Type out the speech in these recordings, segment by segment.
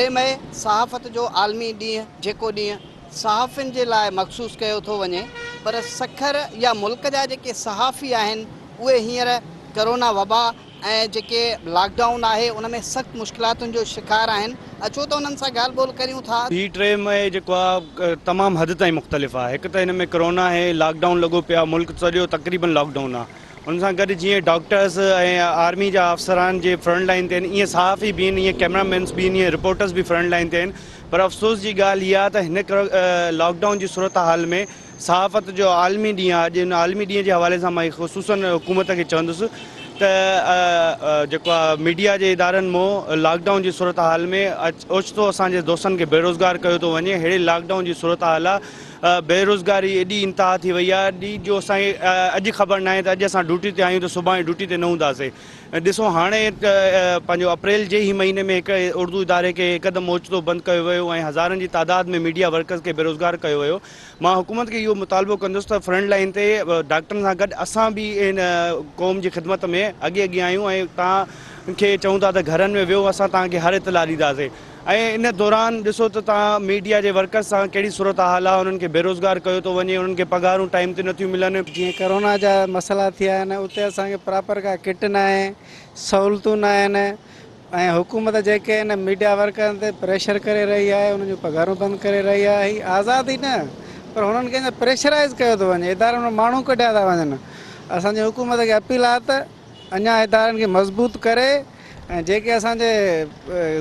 May सहाफ़त जो आलमी ॾींहुं जेको ॾींहुं सहाफ़ियुनि जे लाइ मख़सूस कयो थो वञे, पर सखर या मुल्क जा जेके सहाफ़ी आहिनि उहे हींअर कोरोना वबा ऐं जेके लॉकडाउन आहे उन में सख़्तु मुश्किलातुनि जो शिकार आहिनि। अचो त उन्हनि सां ॻाल्हि ॿोल करियूं था। ही 3 मई जेको आहे तमामु हद ताईं मुख़्तलिफ़ आहे। हिकु त हिन में कोरोना आहे, लॉकडाउन लॻो पियो आहे, मुल्क सॼो तक़रीबन लॉकडाउन आहे। उन सां गॾु जीअं डॉक्टर्स ऐं आर्मी जा अफ़सरान जे फ्रंट लाइन ते आहिनि, ईअं सहाफ़ी बि आहिनि, ईअं कैमरामैन्स बि आहिनि, ईअं रिपोर्टर्स बि फ्रंट लाइन ते आहिनि। पर अफ़सोस जी ॻाल्हि इहा त हिन लॉकडाउन जी सूरत हाल में सहाफ़त जो आलमी ॾींहुं आहे। अॼु हिन आलमी ॾींहं जे हवाले सां मां ख़ुसूसन हुकूमत खे चवंदुसि त जेको आहे मीडिया जे इदारनि मां लॉकडाउन जी सूरत हाल में ओचितो असांजे दोस्तनि खे बेरोज़गार कयो थो वञे। अहिड़े लॉकडाउन जी सूरत हाल आहे, बेरोज़गारी एॾी इंतिहा थी वई आहे ॾींहुं जो असांखे अॼु ख़बर न आहे त अॼु असां ड्यूटी ते आहियूं त सुभाणे ड्यूटी ते न हूंदासीं। ॾिसो हाणे पंहिंजो अप्रैल जे ई महीने में हिकु उर्दू इदारे खे हिकदमि ओचितो बंदि कयो वियो ऐं हज़ारनि जी तादाद में मीडिया वर्कर्स खे बेरोज़गार कयो वियो। मां हुकूमत खे इहो मुतालबो कंदुसि त फ्रंट लाइन ते डॉक्टरनि सां गॾु असां बि इन क़ौम जी ख़िदमत में अॻे आहियूं ऐं तव्हांखे चऊं था त घरनि में वियो, असां तव्हांखे हर इतला ॾींदासीं। ऐं इन दौरान ॾिसो त तव्हां मीडिया जे वर्कर्स सां कहिड़ी सूरत हाल आहे, उन्हनि खे बेरोज़गार कयो थो वञे, उन्हनि खे पघारूं टाइम ते नथियूं मिलनि। जीअं कोरोना जा मसइला थिया आहिनि उते असांखे प्रॉपर का किट न आहे, सहूलियतूं न आहिनि ऐं हुकूमत जेके आहिनि मीडिया वर्करनि ते प्रेशर करे रही आहे, उन्हनि जूं पघारूं बंदि करे रही आहे। हीअ आज़ादी न पर हुननि खे प्रेशराइज़ कयो थो वञे, इदारनि में माण्हू कढिया था वञनि। असांजी हुकूमत खे अपील आहे त अञा इदारनि खे मज़बूत करे ऐं जेके असांजे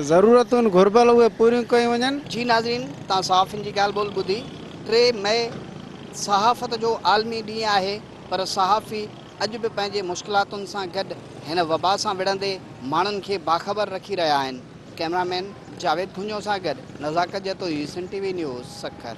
ज़रूरतूं घुर्बल उहे पूरियूं कयूं वञनि। जी नाज़रीन, तव्हां सहाफ़ियुनि जी ॻाल्हि ॿोल ॿुधी। 3 मई सहाफ़त जो आलमी ॾींहुं आहे, पर सहाफ़ी अॼु बि पंहिंजे मुश्किलातुनि सां गॾु हिन वबा सां विढ़ंदे माण्हुनि खे बाख़बर रखी रहिया आहिनि। कैमरामैन जावेद खुंजो सां गॾु नज़ाकत जतो, यूसन TV न्यूज़, सखर।